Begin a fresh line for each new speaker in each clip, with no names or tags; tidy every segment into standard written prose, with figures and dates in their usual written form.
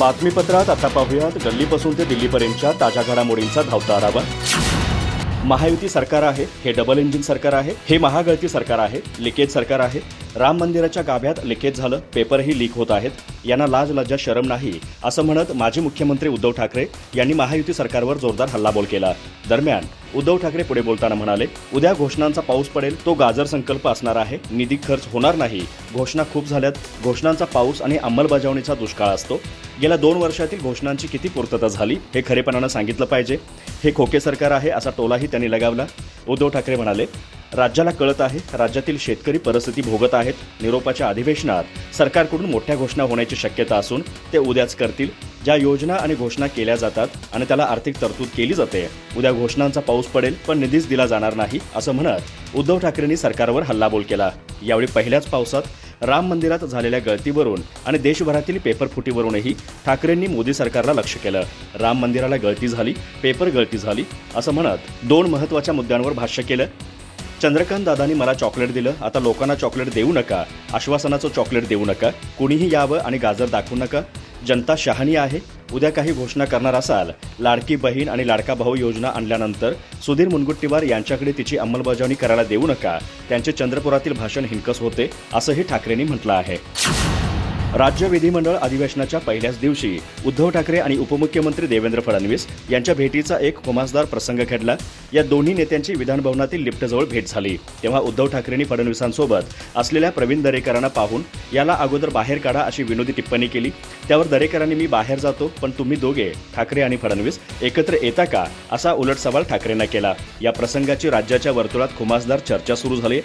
बातमीपत्रात आता पाहूयात गल्लीपासून ते दिल्लीपर्यंतच्या ताज्या घडामोडींचा धावता आढावा। महायुती सरकार आहे, हे डबल इंजिन सरकार आहे, हे महागळती सरकार आहे, लिकेज सरकार आहे, राम मंदिराच्या गाभ्यात लिकेज झालं, पेपरही लीक होत आहेत, यांना लाज लज्जा शरम नाही असं म्हणत माजी मुख्यमंत्री उद्धव ठाकरे यांनी महायुती सरकारवर जोरदार हल्लाबोल केला। दरम्यान उद्धव ठाकरे पुढे बोलताना म्हणाले, उद्या घोषणांचा पाऊस पडेल, तो गाजर संकल्प असणार आहे, निधी खर्च होणार नाही, घोषणा खूप झाल्यात, घोषणांचा पाऊस आणि अंमलबजावणीचा दुष्काळ असतो, गेल्या 2 वर्षातील घोषणांची किती पूर्तता झाली हे खरेपणानं सांगितलं पाहिजे, हे खोके सरकार आहे असा टोलाही त्यांनी लगावला। उद्धव ठाकरे म्हणाले, राज्याला कळत आहे, राज्यातील शेतकरी परिस्थिती भोगत आहेत, निरोपाच्या अधिवेशनात सरकारकडून मोठ्या घोषणा होण्याची शक्यता असून ते उद्याच करतील, ज्या योजना आणि घोषणा केल्या जातात आणि त्याला आर्थिक तरतूद केली जाते, उद्या घोषणांचा पाऊस पडेल पण निधीच दिला जाणार नाही असं म्हणत उद्धव ठाकरेंनी सरकारवर हल्लाबोल केला। यावेळी पहिल्याच पावसात राम मंदिरात झालेल्या गळतीवरून आणि देशभरातील पेपर फुटीवरूनही ठाकरेंनी मोदी सरकारला लक्ष केलं। राम मंदिराला गळती झाली, पेपर गळती झाली असं म्हणत 2 महत्त्वाच्या मुद्द्यांवर भाष्य केलं। चंद्रकांत दादांनी मला चॉकलेट दिलं, आता लोकांना चॉकलेट देऊ नका, आश्वासनाचं चॉकलेट देऊ नका, कुणीही यावं आणि गाजर दाखवू नका, जनता शहाणी आहे, उद्या काही घोषणा करणार असाल, लाडकी बहीण आणि लाडका भाऊ योजना आणल्यानंतर सुधीर मुनगंटीवार यांच्याकडे तिची अंमलबजावणी करायला देऊ नका, त्यांचे चंद्रपुरातील भाषण हिणकस होते असंही ठाकरेंनी म्हटलं आहे। राज्य विधिमंडळ अधिवेशनाच्या पहिल्याच दिवशी उद्धव ठाकरे आणि उपमुख्यमंत्री देवेंद्र फडणवीस यांच्या भेटीचा एक खुमासदार प्रसंग घडला। या दोन्ही नेत्यांची विधानभवनातील लिफ्टजवळ भेट झाली, तेव्हा उद्धव ठाकरेंनी फडणवीसांसोबत असलेल्या प्रवीण दरेकरांना पाहून याला अगोदर बाहेर काढा अशी विनोदी टिप्पणी केली। त्यावर दरेकरांनी मी बाहेर जातो पण तुम्ही दोघे ठाकरे आणि फडणवीस एकत्र येता का असा उलट सवाल ठाकरेंना केला। या प्रसंगाची राज्याच्या वर्तुळात खुमासदार चर्चा सुरू झाली।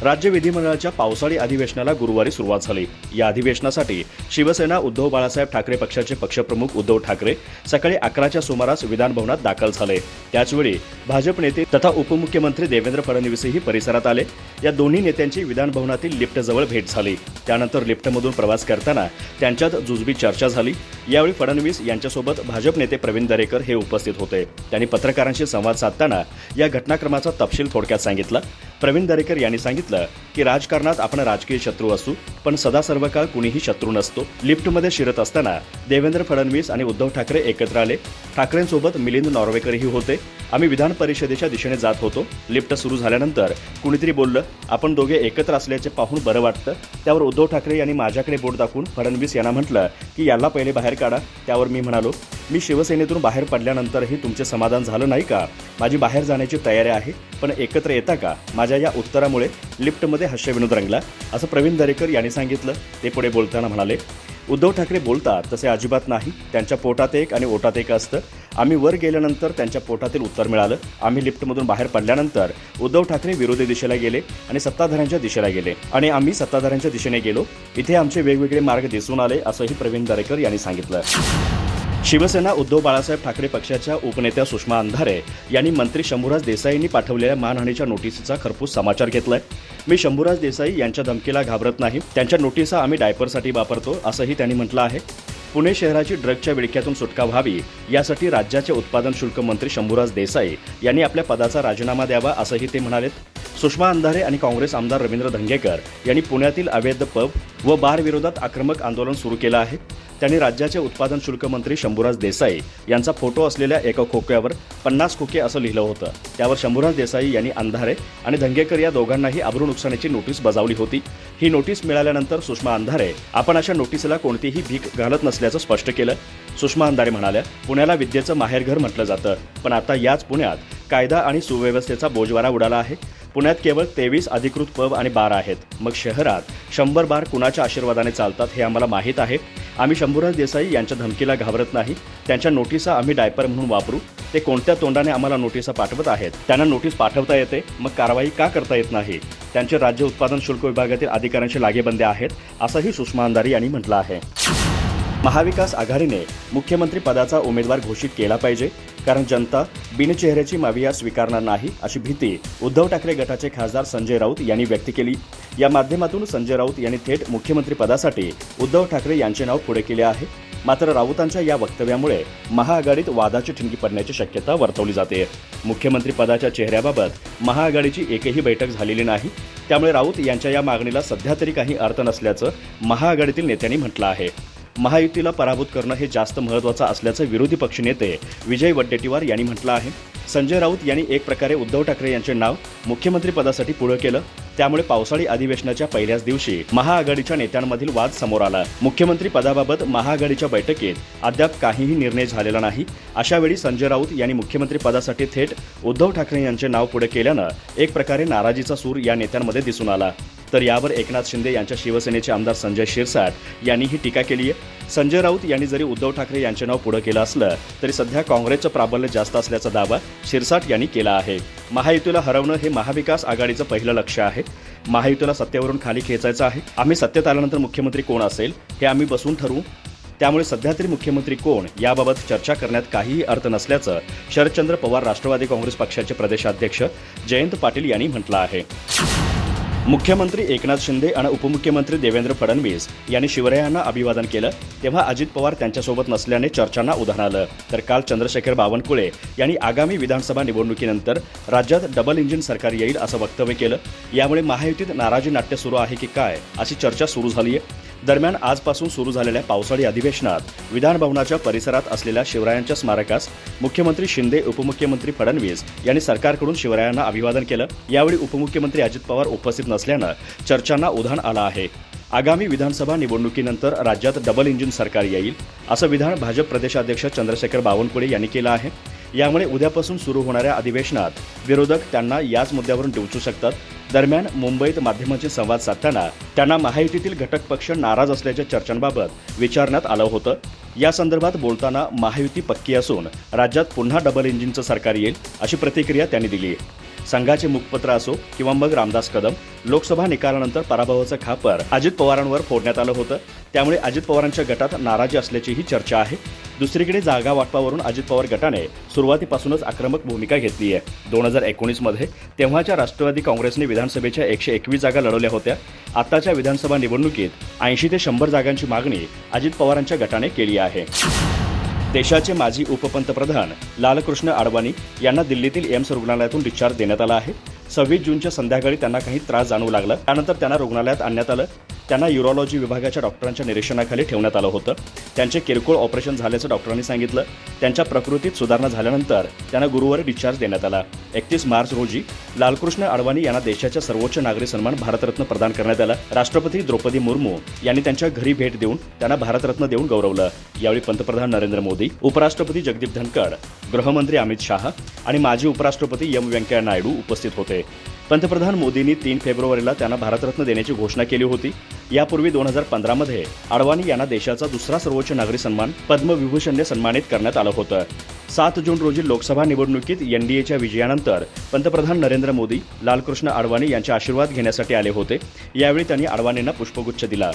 राज्य विधिमंडळाच्या पावसाळी अधिवेशनाला गुरुवारी सुरुवात झाली। या अधिवेशनासाठी शिवसेना उद्धव बाळासाहेब ठाकरे पक्षाचे पक्षप्रमुख उद्धव ठाकरे सकाळी 11च्या सुमारास विधानभवनात दाखल झाले। त्याचवेळी भाजप नेते तथा उपमुख्यमंत्री देवेंद्र फडणवीसही परिसरात आले। या दोन्ही नेत्यांची विधानभवनातील लिफ्टजवळ भेट झाली। त्यानंतर लिफ्टमधून प्रवास करताना त्यांच्यात जुजबी चर्चा झाली। यावेळी फडणवीस यांच्यासोबत भाजप नेते प्रवीण दरेकर हे उपस्थित होते। त्यांनी पत्रकारांशी संवाद साधताना या घटनाक्रमाचा तपशील थोडक्यात सांगितला। प्रवीण दरेकर यांनी सांगितलं की राजकारणात आपण राजकीय शत्रू असू पण सदा सर्व काळ कुणीही शत्रू नसतो। लिफ्टमध्ये शिरत असताना देवेंद्र फडणवीस आणि उद्धव ठाकरे एकत्र आले। ठाकरेंसोबत मिलिंद नॉर्वेकरही होते। आम्ही विधान परिषदेच्या दिशेने जात होतो। लिफ्ट सुरू झाल्यानंतर कुणीतरी बोललं, आपण दोघे एकत्र असल्याचे पाहून बरं वाटतं। त्यावर उद्धव ठाकरे यांनी माझ्याकडे बोट दाखवून फडणवीस यांना म्हटलं की याला पहिले बाहेर काढा। त्यावर मी म्हणालो, मी शिवसेनेतून बाहेर पडल्यानंतरही तुमचे समाधान झालं नाही का? माझी बाहेर जाण्याची तयारी आहे पण एकत्र येता का? माझ्या या उत्तरामुळे लिफ्टमध्ये हास्यविनोद रंगला असं प्रवीण दरेकर यांनी सांगितलं। ते पुढे बोलताना म्हणाले, उद्धव ठाकरे बोलतात तसे अजिबात नाही, त्यांच्या पोटात एक आणि ओटात एक असतं। आम्ही वर गेल्यानंतर त्यांच्या पोटातील उत्तर मिळालं। आम्ही लिफ्टमधून बाहेर पडल्यानंतर उद्धव ठाकरे विरोधी दिशेला गेले आणि सत्ताधाऱ्यांच्या दिशेला गेले आणि आम्ही सत्ताधाऱ्यांच्या दिशेने गेलो। इथे आमचे वेगवेगळे मार्ग दिसून आले असंही प्रवीण दरेकर यांनी सांगितलं। शिवसेना उद्धव बाळासाहेब ठाकरे पक्षाच्या उपनेत्या सुषमा अंधारे यांनी मंत्री शंभूराज देसाईंनी पाठवलेल्या मानहानीच्या नोटीसीचा खरपूस समाचार घेतलाय। मी शंभूराज देसाई यांच्या धमकीला घाबरत नाही, त्यांच्या नोटिसा आम्ही डायपरसाठी वापरतो असंही त्यांनी म्हटलं आहे। पुणे शहराची ड्रगच्या विळख्यातून सुटका व्हावी यासाठी राज्याचे उत्पादन शुल्क मंत्री शंभूराज देसाई यांनी आपल्या पदाचा राजीनामा द्यावा असंही ते म्हणालेत। सुषमा अंधारे आणि काँग्रेस आमदार रवींद्र धंगेकर यांनी पुण्यातील अवैध पब व बार विरोधात आक्रमक आंदोलन सुरू केलं आहे। त्यांनी राज्याचे उत्पादन शुल्क मंत्री शंभूराज देसाई यांचा फोटो असलेल्या एका खोक्यावर 50 खोके असं लिहिलं होतं। त्यावर शंभूराज देसाई यांनी अंधारे आणि धंगेकर या दोघांनाही अब्रू नुकसानीची नोटीस बजावली होती। ही नोटीस मिळाल्यानंतर सुषमा अंधारे आपण अशा नोटीसला कोणतीही भीक घालत नसल्याचं स्पष्ट केलं। सुषमा अंधारे म्हणाल्या, पुण्याला विद्येचं माहेरघर म्हटलं जातं पण आता याच पुण्यात कायदा आणि सुव्यवस्थेचा बोजवारा उडाला आहे। पुण्यात केवळ 23 अधिकृत पब आणि बार आहेत, मग शहरात 100 बार कुणाच्या आशीर्वादाने चालतात हे आम्हाला माहीत आहे। आम्ही शंभूराज देसाई यांच्या धमकीला घाबरत नाही, त्यांच्या नोटिसा आम्ही डायपर म्हणून वापरू। ते कोणत्या तोंडाने आम्हाला नोटिसा पाठवत आहेत, त्यांना नोटीस पाठवता येते, मग कारवाई का करता येत नाही? त्यांचे राज्य उत्पादन शुल्क विभागातील अधिकाऱ्यांशी लागेबंदे आहेत असंही सुषमा अंधारे यांनी म्हटलं आहे। महाविकास आघाडीने मुख्यमंत्री पदाचा उमेदवार घोषित केला पाहिजे, कारण जनता बिनचेहऱ्याची माविया स्वीकारणार नाही अशी भीती उद्धव ठाकरे गटाचे खासदार संजय राऊत यांनी व्यक्त केली। या माध्यमातून संजय राऊत यांनी थेट मुख्यमंत्री पदासाठी उद्धव ठाकरे यांचे नाव पुढे केले आहे। मात्र राऊतांच्या या वक्तव्यामुळे महाआघाडीत वादाची ठिणगी पडण्याची शक्यता वर्तवली जाते। मुख्यमंत्री पदाच्या चेहऱ्याबाबत महाआघाडीची एकही बैठक झालेली नाही, त्यामुळे राऊत यांच्या या मागणीला सध्या तरी काही अर्थ नसल्याचं महाआघाडीतील नेत्यांनी म्हटलं आहे। महायुतीला पराभूत करणं हे जास्त महत्त्वाचं असल्याचं विरोधी पक्षनेते विजय वडेट्टीवार यांनी म्हटलं आहे. संजय राऊत यांनी एक प्रकारे उद्धव ठाकरे यांचे नाव मुख्यमंत्री पदासाठी पुढे केलं. त्यामुळे पावसाळी अधिवेशनाच्या पहिल्याच दिवशी महाआघाडीच्या नेत्यांमधील वाद समोर आला. मुख्यमंत्री पदाबाबत महाआघाडीच्या बैठकीत अद्याप काहीही निर्णय झालेला नाही. अशा वेळी संजय राऊत यांनी मुख्यमंत्री पदासाठी थेट उद्धव ठाकरे यांचे नाव पुढे केल्यानं एक प्रकारे नाराजीचा सूर या नेत्यांमध्ये दिसून आला. तर यावर एकनाथ शिंदे यांच्या शिवसेनेचे आमदार संजय शिरसाट यांनीही टीका केली आहे. संजय राऊत यांनी जरी उद्धव ठाकरे यांचे नाव पुढे केलं असलं तरी सध्या काँग्रेसचं प्राबल्य जास्त असल्याचा दावा शिरसाट यांनी केला आहे. महायुतीला हरवणं हे महाविकास आघाडीचं पहिलं लक्ष्य आहे. महायुतीला सत्तेवरून खाली खेचायचं आहे. आम्ही सत्तेत आल्यानंतर मुख्यमंत्री कोण असेल हे आम्ही बसून ठरवू. त्यामुळे सध्या तरी मुख्यमंत्री कोण याबाबत चर्चा करण्यात काहीही अर्थ नसल्याचं शरदचंद्र पवार राष्ट्रवादी काँग्रेस पक्षाचे प्रदेशाध्यक्ष जयंत पाटील यांनी म्हटलं आहे. मुख्यमंत्री एकनाथ शिंदे आणि उपमुख्यमंत्री देवेंद्र फडणवीस यांनी शिवरायांना अभिवादन केलं तेव्हा अजित पवार त्यांच्यासोबत नसल्याने चर्चांना उधाण आलं. तर काल चंद्रशेखर बावनकुळे यांनी आगामी विधानसभा निवडणुकीनंतर राज्यात डबल इंजिन सरकार येईल असं वक्तव्य केलं. यामुळे महायुतीत नाराजी नाट्य सुरू आहे की काय अशी चर्चा सुरू झाली आहे. दरम्यान आजपासून सुरू झालेल्या पावसाळी अधिवेशनात विधानभवनाच्या परिसरात असलेल्या शिवरायांच्या स्मारकास मुख्यमंत्री शिंदे उपमुख्यमंत्री फडणवीस यांनी सरकारकडून शिवरायांना अभिवादन केलं. यावेळी उपमुख्यमंत्री अजित पवार उपस्थित नसल्यानं चर्चांना उधाण आलं आहे. आगामी विधानसभा निवडणुकीनंतर राज्यात डबल इंजिन सरकार येईल असं विधान भाजप प्रदेशाध्यक्ष चंद्रशेखर बावनकुळे यांनी केलं आहे. यामुळे उद्यापासून सुरू होणाऱ्या अधिवेशनात विरोधक त्यांना याच मुद्द्यावरून डिवचू शकतात. दरम्यान मुंबईत माध्यमांशी संवाद साधताना त्यांना महायुतीतील घटक पक्ष नाराज असल्याच्या चर्चांबाबत विचारण्यात आलं होतं. या संदर्भात बोलताना महायुती पक्की असून राज्यात पुन्हा डबल इंजिनचं सरकार येईल अशी प्रतिक्रिया त्यांनी दिली. संघाचे मुखपत्र असो किंवा मग रामदास कदम, लोकसभा निकालानंतर पराभवाचं खापर अजित पवारांवर फोडण्यात आलं होतं. त्यामुळे अजित पवारांच्या गटात नाराजी असल्याचीही चर्चा आहे. दुसरीकडे जागा वाटपावरून अजित पवार गटाने सुरुवातीपासूनच आक्रमक भूमिका घेतली आहे. 2019 मध्ये तेव्हाच्या राष्ट्रवादी काँग्रेसने विधानसभेच्या 121 जागा लढवल्या होत्या. आताच्या विधानसभा निवडणुकीत 80 ते 100 जागांची मागणी अजित पवारांच्या गटाने केली आहे. देशाचे माजी उपपंतप्रधान लालकृष्ण अडवाणी यांना दिल्लीतील एम्स रुग्णालयातून डिस्चार्ज देण्यात आला आहे. 26 जूनच्या संध्याकाळी त्यांना काही त्रास जाणवू लागला. त्यानंतर त्यांना रुग्णालयात आणण्यात आलं. त्यांना युरोलॉजी विभागाच्या डॉक्टरांच्या निरीक्षणाखाली ठेवण्यात आलं होतं. त्यांचे किरकोळ ऑपरेशन झाल्याचं डॉक्टरांनी सांगितलं. त्यांच्या प्रकृतीत सुधारणा झाल्यानंतर त्यांना गुरुवारी डिस्चार्ज देण्यात आला. 31 मार्च रोजी लालकृष्ण अडवाणी यांना देशाच्या सर्वोच्च नागरी सन्मान भारतरत्न प्रदान करण्यात आला. राष्ट्रपती द्रौपदी मुर्मू यांनी त्यांच्या घरी भेट देऊन त्यांना भारतरत्न देऊन गौरवलं. यावेळी पंतप्रधान नरेंद्र मोदी, उपराष्ट्रपती जगदीप धनखड, गृहमंत्री अमित शाह आणि माजी उपराष्ट्रपती एम व्यंकय्या नायडू उपस्थित होते. पंतप्रधान मोदींनी 3 फेब्रुवारीला त्यांना भारतरत्न देण्याची घोषणा केली होती. यापूर्वी 2015 मध्ये अडवाणी यांना देशाचा दुसरा सर्वोच्च नागरी सन्मान पद्मविभूषणने सन्मानित करण्यात आलं होतं. 7 जून रोजी लोकसभा निवडणुकीत एनडीएच्या विजयानंतर पंतप्रधान नरेंद्र मोदी लालकृष्ण अडवाणी यांचे आशीर्वाद घेण्यासाठी आले होते. यावेळी त्यांनी अडवाणींना पुष्पगुच्छ दिला.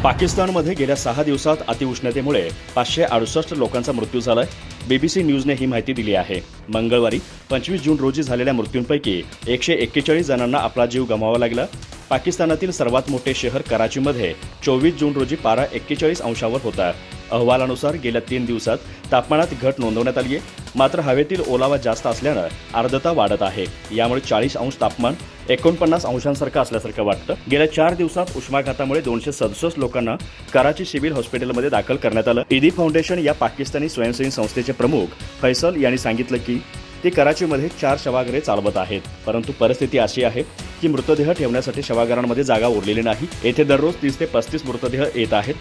पाकिस्तानमध्ये गेल्या 6 दिवसात अतिउष्णतेमुळे 568 लोकांचा मृत्यू झालाय. BBC न्यूजने ही माहिती दिली आहे. मंगळवारी 25 जून रोजी झालेल्या मृत्यूंपैकी 141 जणांना आपला जीव गमवावा लागला. पाकिस्तानातील सर्वात मोठे शहर कराचीमध्ये 24 जून रोजी पारा 41 अंशावर होता. अहवालानुसार गेल्या 3 दिवसात तापमानात घट नोंदवण्यात आली आहे. मात्र हवेतील ओलावा जास्त असल्यानं आर्द्रता वाढत आहे. यामुळे 40 अंश तापमान 49 अंशांसारखं असल्यासारखं वाटतं. गेल्या 4 दिवसात उष्माघातामुळे 267 लोकांना कराची सिव्हिल हॉस्पिटलमध्ये दाखल करण्यात आलं. ईदी फाउंडेशन या पाकिस्तानी स्वयंसेवी संस्थेचे प्रमुख फैसल यांनी सांगितलं की ते कराचीमध्ये 4 शवागारे चालवत आहेत. परंतु परिस्थिती अशी आहे की मृतदेह ठेवण्यासाठी शवागारांमध्ये जागा उरलेली नाही. येथे दररोज 30 ते 35 मृतदेह येत आहेत.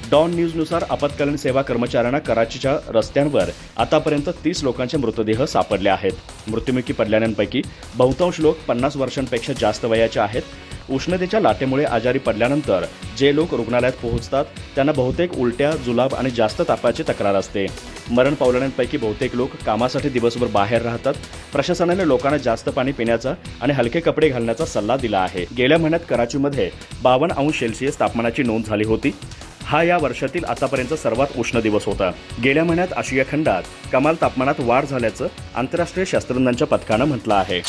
डॉन न्यूजनुसार आपत्कालीन सेवा कर्मचाऱ्यांना कराचीच्या रस्त्यांवर आतापर्यंत 30 लोकांचे मृतदेह सापडले आहेत. मृत्युमुखी पडलेल्यांपैकी बहुतांश लोक 50 वर्षांपेक्षा जास्त वयाचे आहेत. उष्णतेच्या लाटेमुळे आजारी पडल्यानंतर जे लोक रुग्णालयात पोहोचतात त्यांना बहुतेक उलट्या, जुलाब आणि जास्त तापाची तक्रार असते. मरण पावलेल्यांपैकी बहुतेक लोक कामासाठी दिवसभर बाहेर राहतात. प्रशासनाने लोकांना जास्त पाणी पिण्याचा आणि हलके कपडे घालण्याचा सल्ला दिला आहे. गेल्या महिन्यात कराचीमध्ये 52 अंश सेल्सिअस तापमानाची नोंद झाली होती. हा या वर्षातील आतापर्यंत सर्वात उष्ण दिवस होता. गेल्या महिन्यात आशिया खंडात कमाल तापमानात वाढ झाल्याचं आंतरराष्ट्रीय शास्त्रज्ञांच्या पथकानं म्हटलं आहे.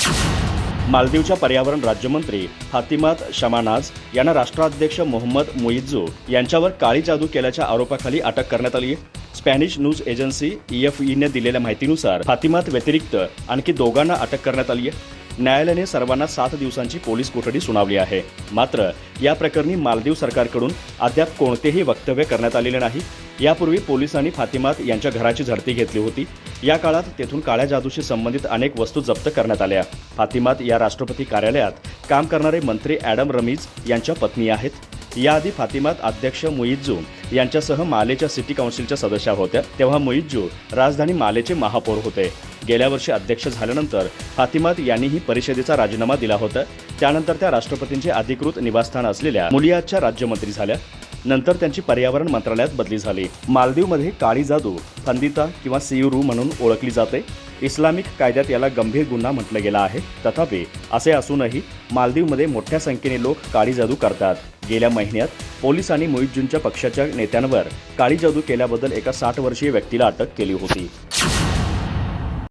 मालदीवच्या पर्यावरण राज्यमंत्री फातिमात शमानाज यांना राष्ट्राध्यक्ष मोहम्मद मुइझ्झू यांच्यावर काळी जादू केल्याच्या आरोपाखाली अटक करण्यात आली आहे. स्पॅनिश न्यूज एजन्सी EFEने दिलेल्या माहितीनुसार फातिमात व्यतिरिक्त आणखी दोघांना अटक करण्यात आली आहे. न्यायालयाने सर्वांना 7 दिवसांची पोलीस कोठडी सुनावली आहे. मात्र या प्रकरणी मालदीव सरकारकडून अद्याप कोणतेही वक्तव्य करण्यात आलेले नाही. यापूर्वी पोलिसांनी फातिमात यांच्या घराची झडती घेतली होती. या काळात तेथून काळ्या जादूशी संबंधित अनेक वस्तू जप्त करण्यात आल्या. फातिमात या राष्ट्रपती कार्यालयात काम करणारे मंत्री ॲडम रमीज यांच्या पत्नी आहेत. याआधी फातिमात अध्यक्ष मुइज्जू यांच्यासह मालेच्या सिटी काउन्सिलच्या सदस्या होत्या. तेव्हा मुइज्जू राजधानी मालेचे महापौर होते. गेल्या वर्षी अध्यक्ष झाल्यानंतर फातिमात यांनीही परिषदेचा राजीनामा दिला होता. त्यानंतर त्या राष्ट्रपतींचे अधिकृत निवासस्थान असलेल्या मुलियातच्या राज्यमंत्री झाल्या. नंतर त्यांची पर्यावरण मंत्रालयात बदली झाली. मालदीवमध्ये काळी जादू फंदिता किंवा सियुरू म्हणून ओळखली जाते. इस्लामिक कायद्यात याला गंभीर गुन्हा म्हटलं गेला आहे. तथापि असे असूनही मालदीवमध्ये मोठ्या संख्येने लोक काळी जादू करतात. गेल्या महिन्यात पोलिसांनी मुइज्जूंच्या पक्षाच्या नेत्यांवर काळी जादू केल्याबद्दल एका 60 वर्षीय व्यक्तीला अटक केली होती.